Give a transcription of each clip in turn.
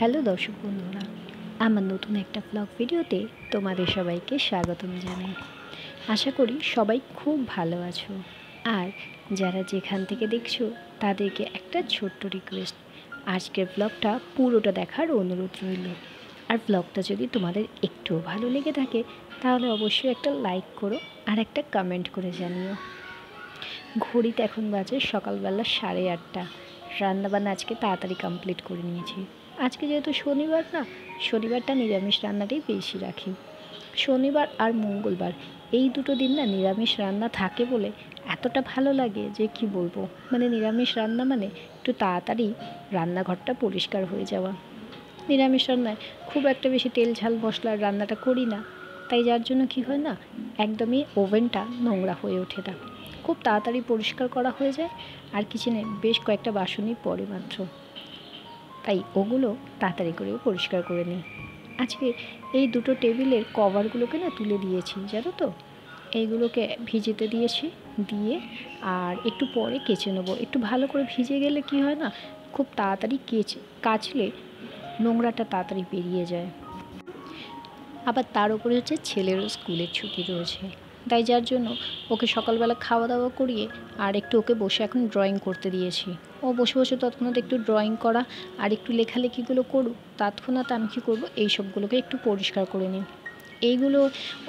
Hello দর্শক বন্ধুরা, আমার নতুন একটা ব্লগ ভিডিওতে তোমাদের সবাইকে স্বাগতম জানাই। আশা করি সবাই খুব ভালো আছো। আর যারা যেখান থেকে দেখছো তাদেরকে একটা ছোট্ট রিকোয়েস্ট, আজকের ব্লগটা পুরোটা দেখার অনুরোধ রইল। আর ব্লগটা যদি তোমাদের একটুও ভালো লেগে থাকে তাহলে অবশ্যই একটা লাইক করো আর একটা কমেন্ট করে জানিও। ঘড়িতে এখন বাজে সকালবেলা 8:30। রান্নাবান্না আজকে তাড়াতাড়ি কমপ্লিট করে নিয়েছি। আজকে যেহেতু শনিবার না, শনিবারটা নিরামিষ রান্নাটাই বেশি রাখি। শনিবার আর মঙ্গলবার এই দুটো দিন না নিরামিষ রান্না থাকে বলে এতটা ভালো লাগে যে কি বলবো। মানে নিরামিষ রান্না মানে একটু তাড়াতাড়ি রান্নাঘরটা পরিষ্কার হয়ে যাওয়া। নিরামিষ রান্নায় খুব একটা বেশি তেল ঝাল মশলার রান্নাটা করি না, তাই যার জন্য কি হয় না, একদমই ওভেনটা নোংরা হয়ে ওঠে না, খুব তাড়াতাড়ি পরিষ্কার করা হয়ে যায়। আর কিচেনে বেশ কয়েকটা বাসনই পড়ে মাত্র, তাই ওগুলো তাড়াতাড়ি করে পরিষ্কার করে নিই। আজকে এই দুটো টেবিলের কভারগুলোকে না তুলে দিয়েছি, জানো তো, এইগুলোকে ভিজেতে দিয়েছি, দিয়ে আর একটু পরে কেচে নেবো। একটু ভালো করে ভিজে গেলে কি হয় না, খুব তাড়াতাড়ি কাচলে নোংরাটা তাড়াতাড়ি বেরিয়ে যায়। আবার তার উপরে হচ্ছে ছেলেরও স্কুলের ছুটি রয়েছে, তাই যার জন্য ওকে সকালবেলা খাওয়া দাওয়া করিয়ে আর একটু ওকে বসে এখন ড্রয়িং করতে দিয়েছি। ও বসে বসে তৎক্ষণাৎ একটু ড্রয়িং করা আর একটু লেখালেখিগুলো করুক, তৎক্ষণাৎ আমি কী করবো, এই সবগুলোকে একটু পরিষ্কার করে নিই। এইগুলো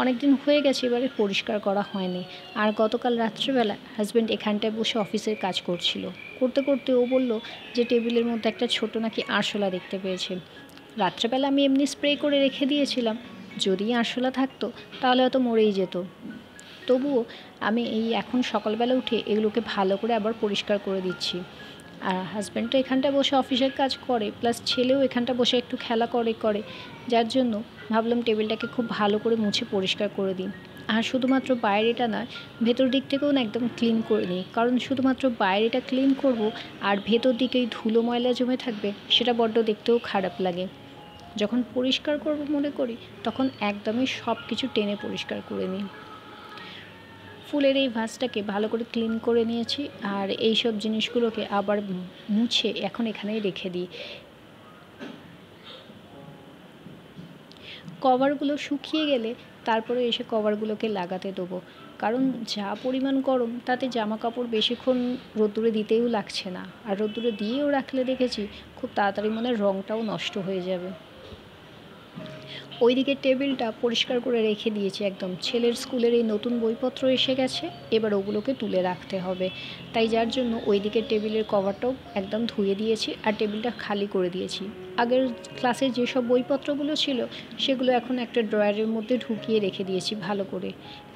অনেক দিন হয়ে গেছে, এবারে পরিষ্কার করা হয়নি। আর গতকাল রাত্রেবেলা হাজব্যান্ড এখানটায় বসে অফিসের কাজ করছিল, করতে করতে ও বলল যে টেবিলের মধ্যে একটা ছোট নাকি আরশোলা দেখতে পেয়েছে। রাত্রেবেলা আমি এমনি স্প্রে করে রেখে দিয়েছিলাম, যদি আরশোলা থাকতো তাহলে হয়তো মরেই যেত। তবুও আমি এই এখন সকালবেলা উঠে এগুলোকে ভালো করে আবার পরিষ্কার করে দিচ্ছি। আর হাজব্যান্ড তো এখানটায় বসে অফিসের কাজ করে, প্লাস ছেলেও এখানটা বসে একটু খেলা করে, যার জন্য ভাবলাম টেবিলটাকে খুব ভালো করে মুছে পরিষ্কার করে দিই। আর শুধুমাত্র বাইরেটা নয়, ভেতর দিক থেকেও না একদম ক্লিন করে নিই, কারণ শুধুমাত্র বাইরেটা ক্লিন করব আর ভেতর দিকেই ধুলো ময়লা জমে থাকবে, সেটা বড্ড দেখতেও খারাপ লাগে। যখন পরিষ্কার করব মনে করি তখন একদমই সব কিছু টেনে পরিষ্কার করে নিই। ফুলের এই ভাসটাকে ভালো করে ক্লিন করে নিয়েছি, আর এই সব জিনিসগুলোকে আবার মুছে এখন এখানেই রেখে দিই। কভারগুলো শুকিয়ে গেলে তারপরে এসে কভারগুলোকে লাগাতে দেবো, কারণ যা পরিমাণ গরম তাতে জামা কাপড় বেশিক্ষণ রোদ্দুরে দিতেও লাগছে না। আর রোদ্দুরে দিয়েও রাখলে দেখেছি খুব তাড়াতাড়ি মনে হয় রঙটাও নষ্ট হয়ে যাবে। ওইদিকে টেবিলটা পরিষ্কার করে রেখে দিয়েছি একদম। ছেলের স্কুলের এই নতুন বইপত্র এসে গেছে, এবার ওগুলোকে তুলে রাখতে হবে, তাই যার জন্য ওইদিকে টেবিলের কভারটাও একদম ধুয়ে দিয়েছি আর টেবিলটা খালি করে দিয়েছি। আগের ক্লাসের যেসব বইপত্রগুলো ছিল সেগুলো এখন একটা ড্রয়ারের মধ্যে ঢুকিয়ে রেখে দিয়েছি ভালো করে।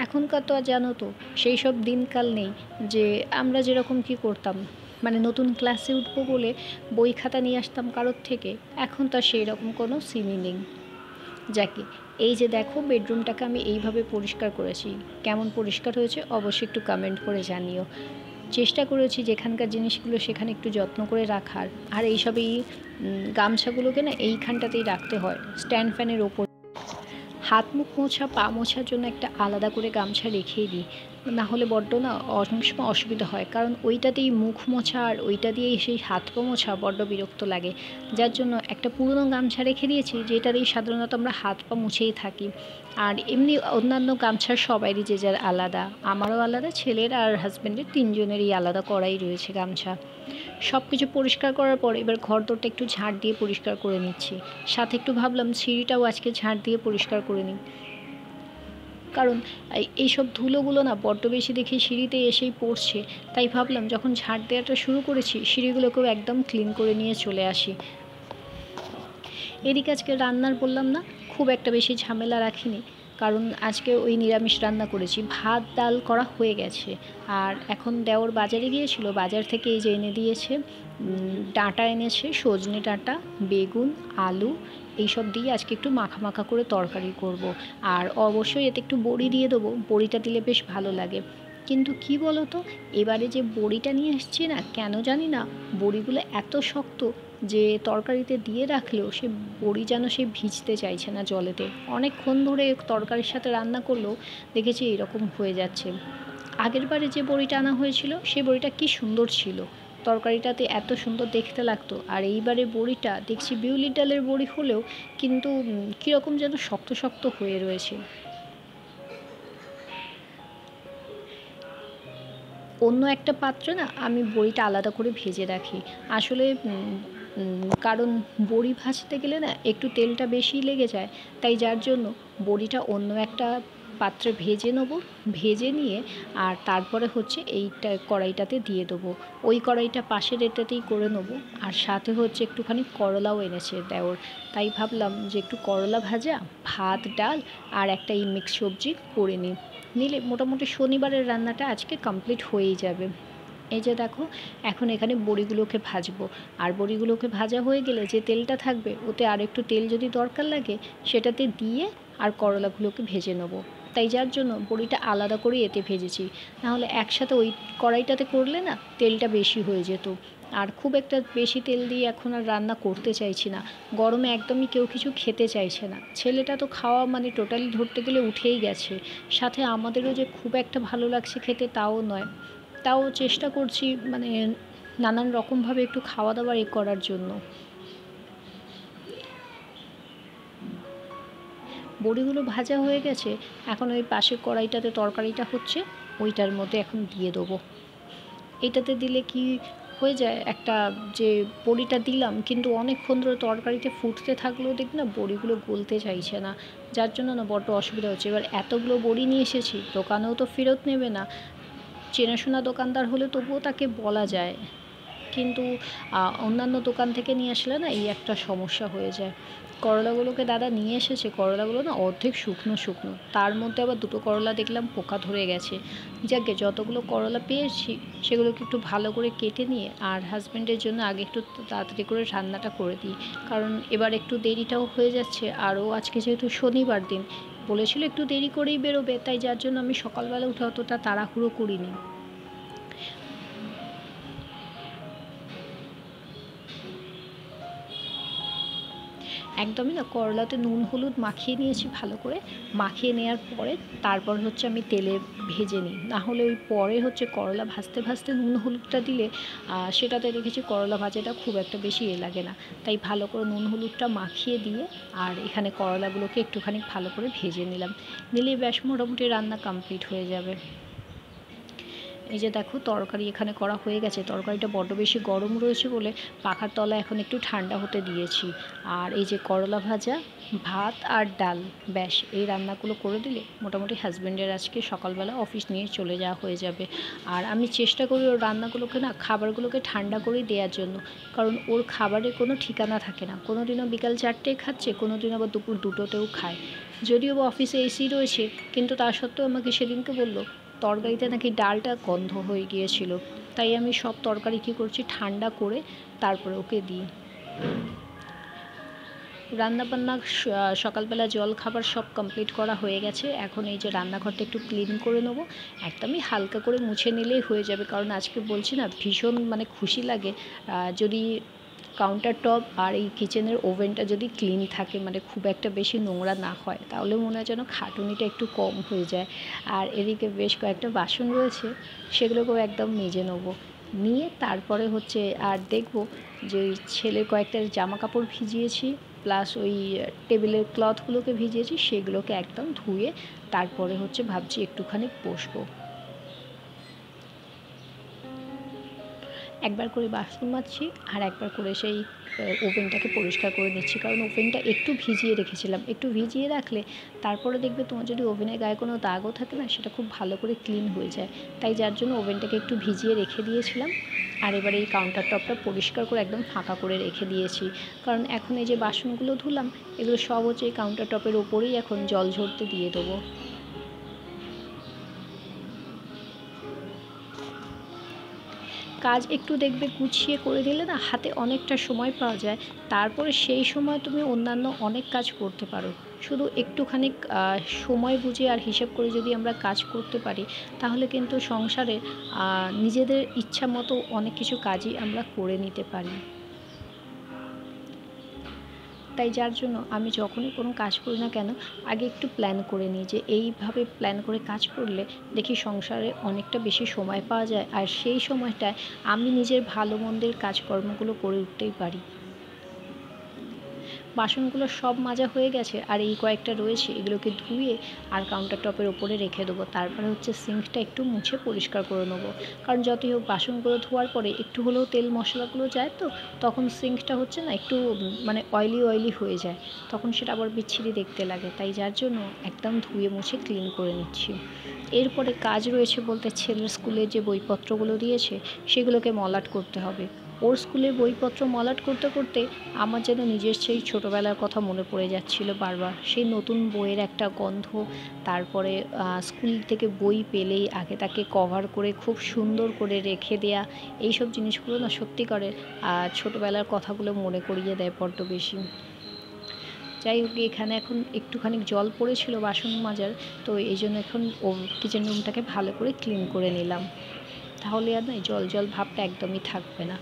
এখনকার তো আর জানো তো সেই সব দিনকাল নেই, যে আমরা যেরকম কি করতাম, মানে নতুন ক্লাসে উঠবো বলে বই খাতা নিয়ে আসতাম কারোর থেকে, এখন তো সেই রকম কোনো সিনই নেই। যাকে এই যে দেখো বেডরুমটাকে আমি এইভাবে পরিষ্কার করেছি, কেমন পরিষ্কার হয়েছে অবশ্যই একটু কমেন্ট করে জানিও। চেষ্টা করেছি যেখানকার জিনিসগুলো সেখানে একটু যত্ন করে রাখার। আর এইসব এই গামছাগুলোকে না এইখানটাতেই রাখতে হয় স্ট্যান্ড ফ্যানের ওপর। হাত মুখ মোছা পা মোছার জন্য একটা আলাদা করে গামছা রেখেই দিই, না হলে বড্ড না অনেক সময় অসুবিধা হয়, কারণ ওইটাতেই মুখ মোছা আর ওইটা দিয়েই সেই হাত পা মোছা বড্ড বিরক্ত লাগে। যার জন্য একটা পুরনো গামছা রেখে দিয়েছি, যেটা দিয়ে সাধারণত আমরা হাত পা মুছেই থাকি। আর এমনি অন্যান্য গামছার সবারই যে যার আলাদা, আমারও আলাদা, ছেলের আর হাজব্যান্ডের তিনজনেরই আলাদা করাই রয়েছে গামছা। সব কিছু পরিষ্কার করার পর এবার ঘরদোরটা একটু ঝাঁট দিয়ে পরিষ্কার করে নিচ্ছি, সাথে একটু ভাবলাম সিঁড়িটাও আজকে ঝাঁট দিয়ে পরিষ্কার করে নিই, কারণ এইসব ধুলোগুলো না বড্ড বেশি দেখি সিঁড়িতে এসেই পড়ছে। তাই ভাবলাম যখন ঝাঁট দেওয়াটা শুরু করেছি সিঁড়িগুলোকেও একদম ক্লিন করে নিয়ে চলে আসি। এদিকে আজকে রান্নার বললাম না, খুব একটা বেশি ঝামেলা রাখিনি, কারণ আজকে ওই নিরামিষ রান্না করেছি, ভাত ডাল করা হয়ে গেছে। আর এখন দেওর বাজারে গিয়েছিল, বাজার থেকে এই যে এনে দিয়েছে, ডাঁটা এনেছে, সজনে ডাঁটা, বেগুন, আলু, এইসব দিয়ে আজকে একটু মাখা মাখা করে তরকারি করব। আর অবশ্যই এতে একটু বড়ি দিয়ে দেবো, বড়িটা দিলে বেশ ভালো লাগে। কিন্তু কি বলো তো, এবারে যে বড়িটা নিয়ে এসেছি না, কেন জানি না বড়িগুলো এত শক্ত যে তরকারিতে দিয়ে রাখলেও সে বড়ি যেন সে ভিজতে চাইছে না জলেতে। অনেকক্ষণ ধরে তরকারির সাথে রান্না করলেও দেখেছি এরকম হয়ে যাচ্ছে। আগের বারে যে বড়িটা আনা হয়েছিল সেই বড়িটা কি সুন্দর ছিল, তরকারিটাতে এত সুন্দর দেখতে লাগতো। আর এইবারে বড়িটা দেখছি বিউলি ডালের বড়ি হলেও কিন্তু কীরকম যেন শক্ত শক্ত হয়ে রয়েছে। অন্য একটা পাত্রে না আমি বড়িটা আলাদা করে ভেজে রাখি। আসলে কারণ বড়ি ভাজতে গেলে না একটু তেলটা বেশি লেগে যায়, তাই যার জন্য বড়িটা অন্য একটা পাত্রে ভেজে নেবো। ভেজে নিয়ে আর তারপরে হচ্ছে এইটা কড়াইটাতে দিয়ে দেবো। ওই কড়াইটা পাশের এটাতেই করে নেবো। আর সাথে হচ্ছে একটুখানি করলাও এনেছে দেওর, তাই ভাবলাম যে একটু করলা ভাজা, ভাত, ডাল আর একটা এই মিক্স সবজি করে নিলে মোটামুটি শনিবারের রান্নাটা আজকে কমপ্লিট হয়েই যাবে। এই যে দেখো, এখন এখানে বড়িগুলোকে ভাজবো। আর বড়িগুলোকে ভাজা হয়ে গেলে যে তেলটা থাকবে ওতে আর একটু তেল যদি দরকার লাগে সেটাতে দিয়ে আর করলাগুলোকে ভেজে নেবো। তাই যার জন্য বড়িটা আলাদা করে এতে ভেজেছি, নাহলে একসাথে ওই কড়াইটাতে করলে না তেলটা বেশি হয়ে যেত। আর খুব একটা বেশি তেল দিয়ে এখন আর রান্না করতে চাইছি না। গরমে একদমই কেউ কিছু খেতে চাইছে না। ছেলেটা তো খাওয়া মানে টোটালি ধরতে গেলে উঠেই গেছে। সাথে আমাদেরও যে খুব একটা ভালো লাগছে খেতে তাও নয়। তাও চেষ্টা করছি মানে নানান রকমভাবে একটু খাওয়া দাওয়া করার জন্য। বড়িগুলো ভাজা হয়ে গেছে, এখন ওই পাশের কড়াইটাতে তরকারিটা হচ্ছে, ওইটার মধ্যে এখন দিয়ে দেবো। এটাতে দিলে কি হয়ে যায়, একটা যে বড়িটা দিলাম কিন্তু অনেকক্ষণ ধরে তরকারিতে ফুটতে থাকলেও দেখি না বড়িগুলো গলতে চাইছে না, যার জন্য না বড্ড অসুবিধা হচ্ছে। এবার এতগুলো বড়ি নিয়ে এসেছি, দোকানেও তো ফেরত নেবে না। চেনাশোনা দোকানদার হলে তবুও তাকে বলা যায়, কিন্তু অন্যান্য দোকান থেকে নিয়ে আসলে না এই একটা সমস্যা হয়ে যায়। করলাগুলোকে দাদা নিয়ে এসেছে, করলাগুলো না অর্ধেক শুকনো শুকনো, তার মধ্যে আবার দুটো করলা দেখলাম পোকা ধরে গেছে। যাকে যতগুলো করলা পেয়েছি সেগুলোকে একটু ভালো করে কেটে নিয়ে আর হাজব্যান্ডের জন্য আগে একটু তাড়াতাড়ি করে রান্নাটা করে দিই, কারণ এবার একটু দেরিটাও হয়ে যাচ্ছে। আরও আজকে যেহেতু শনিবার দিন, বলেছিল একটু দেরি করেই বেরোবে, তাই যার জন্য আমি সকালবেলা উঠে অতটা তাড়াহুড়ো করিনি। একদমই না করলাতে নুন হলুদ মাখিয়ে নিয়েছি ভালো করে। মাখিয়ে নেওয়ার পরে তারপর হচ্ছে আমি তেলে ভেজে নিই, না হলে ওই পরে হচ্ছে করলা ভাজতে ভাজতে নুন হলুদটা দিলে সেটাতে দেখেছি করলা ভাজাটা খুব একটা বেশি লাগে না। তাই ভালো করে নুন হলুদটা মাখিয়ে দিয়ে আর এখানে করলাগুলোকে একটুখানি ভালো করে ভেজে নিলেই ব্যাস মোটামুটি রান্না কমপ্লিট হয়ে যাবে। এই যে দেখো, তরকারি এখানে করা হয়ে গেছে। তরকারিটা বড্ড বেশি গরম রয়েছে বলে পাখার তলা এখন একটু ঠান্ডা হতে দিয়েছি। আর এই যে করলা ভাজা, ভাত আর ডাল, ব্যাস এই রান্নাগুলো করে দিলে মোটামুটি হাজব্যান্ডের আজকে সকালবেলা অফিস নিয়ে চলে যাওয়া হয়ে যাবে। আর আমি চেষ্টা করি ওর রান্নাগুলোকে না খাবারগুলোকে ঠান্ডা করেই দেওয়ার জন্য, কারণ ওর খাবারের কোনো ঠিকানা থাকে না। কোনো দিনও বিকাল 4টেয় খাচ্ছে, কোনো দিন আবার দুপুর 2টোতেও খায়। যদিও বা অফিসে এসি রয়েছে, কিন্তু তা সত্ত্বেও আমাকে সেদিনকে বলল তরকারিতে নাকি ডালটা গন্ধ হয়ে গিয়েছিল। তাই আমি সব তরকারি কী করছি ঠান্ডা করে তারপরে ওকে দিই। রান্নাবান্না সকালবেলা জল খাবার সব কমপ্লিট করা হয়ে গেছে। এখন এই যে রান্নাঘরটা একটু ক্লিন করে নেবো, একদমই হালকা করে মুছে নিলেই হয়ে যাবে। কারণ আজকে বলছি না ভীষণ মানে খুশি লাগে যদি কাউন্টার টপ আর এই কিচেনের ওভেনটা যদি ক্লিন থাকে, মানে খুব একটা বেশি নোংরা না হয়, তাহলে মনে হয় যেন খাটুনিটা একটু কম হয়ে যায়। আর এদিকে বেশ কয়েকটা বাসন রয়েছে, সেগুলোকেও একদম মেজে নেবো। নিয়ে তারপরে হচ্ছে আর দেখব যে ওই ছেলের কয়েকটা জামা কাপড় ভিজিয়েছি, প্লাস ওই টেবিলের ক্লথগুলোকে ভিজিয়েছি, সেগুলোকে একদম ধুয়ে তারপরে হচ্ছে ভাবছি একটুখানি বসবো। একবার করে বাসন মাজছি আর একবার করে সেই ওভেনটাকে পরিষ্কার করে নিচ্ছি, কারণ ওভেনটা একটু ভিজিয়ে রেখেছিলাম। একটু ভিজিয়ে রাখলে তারপরে দেখবে তোমার যদি ওভেনের গায়ে কোনো দাগও থাকে না, সেটা খুব ভালো করে ক্লিন হয়ে যায়। তাই যার জন্য ওভেনটাকে একটু ভিজিয়ে রেখে দিয়েছিলাম। আর এবার এই কাউন্টার টপটা পরিষ্কার করে একদম ফাঁকা করে রেখে দিয়েছি, কারণ এখন এই যে বাসনগুলো ধুলাম এগুলো সব হচ্ছে এই কাউন্টার টপের ওপরেই এখন জল ঝরতে দিয়ে দেবো। কাজ একটু দেখবে গুছিয়ে করে দিলে না হাতে অনেকটা সময় পাওয়া যায়। তারপরে সেই সময় তুমি অন্যান্য অনেক কাজ করতে পারো। শুধু একটুখানি সময় বুঝে আর হিসেব করে যদি আমরা কাজ করতে পারি, তাহলে কিন্তু সংসারে নিজেদের ইচ্ছা মতো অনেক কিছু কাজই আমরা করে নিতে পারি। তাই যার জন্য আমি যখনই কোনো কাজ করি না কেন আগে একটু প্ল্যান করে নিই যে এইভাবে প্ল্যান করে কাজ করলে দেখি সংসারে অনেকটা বেশি সময় পাওয়া যায়, আর সেই সময়টায় আমি নিজের ভালো মন্দের কাজকর্মগুলো করে উঠতেই পারি। বাসনগুলো সব মাজা হয়ে গেছে, আর এই কয়েকটা রয়েছে, এগুলোকে ধুয়ে আর কাউন্টার টপের ওপরে রেখে দেবো। তারপরে হচ্ছে সিঙ্কটা একটু মুছে পরিষ্কার করে নেবো, কারণ যতই হোক বাসনগুলো ধোয়ার পরে একটু হলেও তেল মশলাগুলো যায়, তো তখন সিঙ্কটা হচ্ছে না একটু মানে অয়েলি অয়েলি হয়ে যায়, তখন সেটা আবার বিচ্ছিরি দেখতে লাগে। তাই যার জন্য একদম ধুয়ে মুছে ক্লিন করে নিচ্ছি। এরপরে কাজ রয়েছে বলতে ছেলের স্কুলে যে বইপত্রগুলো দিয়েছে সেগুলোকে মলাট করতে হবে। ওর স্কুলের বইপত্র মলাট করতে করতে আমার যেন নিজের সেই ছোটোবেলার কথা মনে পড়ে যাচ্ছিল বারবার। সেই নতুন বইয়ের একটা গন্ধ, তারপরে স্কুল থেকে বই পেলেই আগে তাকে কভার করে খুব সুন্দর করে রেখে দেয়া, এইসব জিনিসগুলো না সত্যি করে ছোটোবেলার কথাগুলো মনে করিয়ে দেয় বড্ড বেশি। যাই হোক, এখানে এখন একটুখানি জল পড়েছিল বাসন মাজার, তো এই জন্য এখন কিচেন রুমটাকে ভালো করে ক্লিন করে নিলাম, তাহলে আর না জল জল ভাবটা একদমই থাকবে না।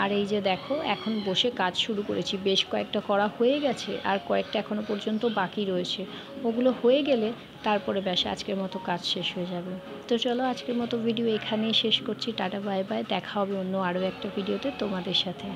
আর এই যে দেখো, এখন বসে কাজ শুরু করেছি, বেশ কয়েকটা করা হয়ে গেছে আর কয়েকটা এখনও পর্যন্ত বাকি রয়েছে। ওগুলো হয়ে গেলে তারপরে ব্যাস আজকের মতো কাজ শেষ হয়ে যাবে। তো চলো, আজকের মতো ভিডিও এখানেই শেষ করছি। টাটা বাই বাই, দেখা হবে অন্য আরও একটা ভিডিওতে তোমাদের সাথে।